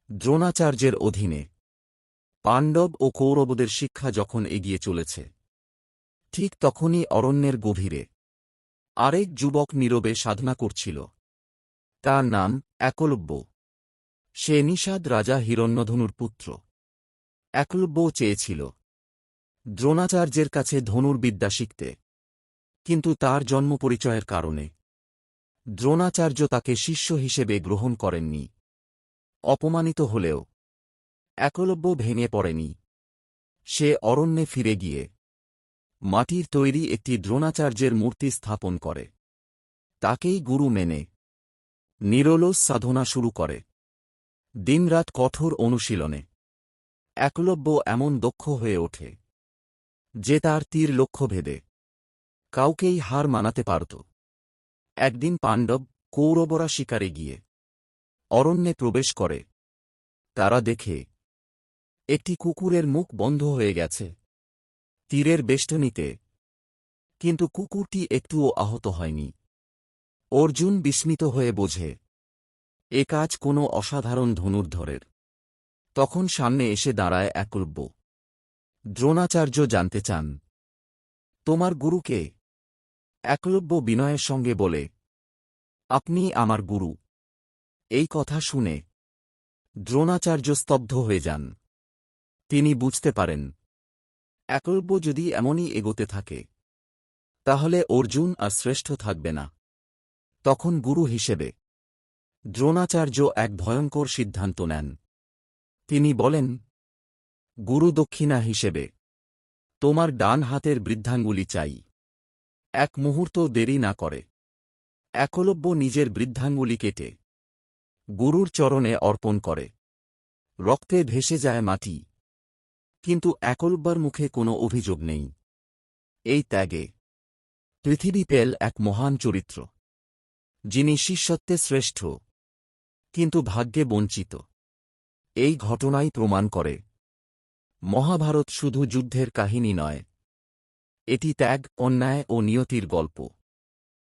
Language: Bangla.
দ্রোণাচার্যের অধীনে পাণ্ডব ও কৌরবদের শিক্ষা যখন এগিয়ে চলেছে, ঠিক তখনই অরণ্যের গভীরে আরেক যুবক নীরবে সাধনা করছিল। তার নাম একলব্য। সে নিষাদ রাজা হিরণ্যধনুর পুত্র। একলব্যও চেয়েছিল দ্রোণাচার্যের কাছে ধনুর্বিদ্যা শিখতে, কিন্তু তার জন্মপরিচয়ের কারণে দ্রোণাচার্য তাকে শিষ্য হিসেবে গ্রহণ করেননি। অপমানিত হলেও একলব্য ভেঙে পড়েনি। সে অরণ্যে ফিরে গিয়ে মাটির তৈরি একটি দ্রোণাচার্যের মূর্তি স্থাপন করে। তাকেই গুরু মেনে নিরলস সাধনা শুরু করে, দিনরাত কঠোর অনুশীলনে। একলব্য এমন দক্ষ হয়ে ওঠে যে তার তীর লক্ষ্যভেদে কাউকেই হার মানাতে পারত। একদিন পাণ্ডব কৌরবরা শিকারে গিয়ে অরণ্যে প্রবেশ করে। তারা দেখে একটি কুকুরের মুখ বন্ধ হয়ে গেছে তীরের বেষ্টনীতে, কিন্তু কুকুরটি একটুও আহত হয়নি। অর্জুন বিস্মিত হয়ে বোঝে এ কাজ কোনো অসাধারণ ধনুর্ধরের। তখন সামনে এসে দাঁড়ায় একলব্য। দ্রোণাচার্য জানতে চান, তোমার গুরু কে? একলব্য বিনয়ের সঙ্গে বলে, আপনি আমার গুরু। এই কথা শুনে দ্রোণাচার্য স্তব্ধ হয়ে যান। তিনি বুঝতে পারেন একলব্য যদি এমনই এগোতে থাকে তাহলে অর্জুন আর শ্রেষ্ঠ থাকবে না। তখন গুরু হিসেবে দ্রোণাচার্য এক ভয়ঙ্কর সিদ্ধান্ত নেন। তিনি বলেন, গুরু দক্ষিণা হিসেবে তোমার ডান হাতের বৃদ্ধাঙ্গুলি চাই। এক মুহূর্ত দেরি না করে একলব্য নিজের বৃদ্ধাঙ্গুলি কেটে গুরুর চরণে অর্পণ করে। রক্তে ভেসে যায় মাটি, কিন্তু একলব্যর মুখে কোনো অভিযোগ নেই। এই ত্যাগে পৃথিবী পেল এক মহান চরিত্র, যিনি শিষ্যত্বে শ্রেষ্ঠ কিন্তু ভাগ্যে বঞ্চিত। এই ঘটনাই প্রমাণ করে মহাভারত শুধু যুদ্ধের কাহিনী নয়, এটি ত্যাগ, অন্যায় ও নিয়তির গল্প।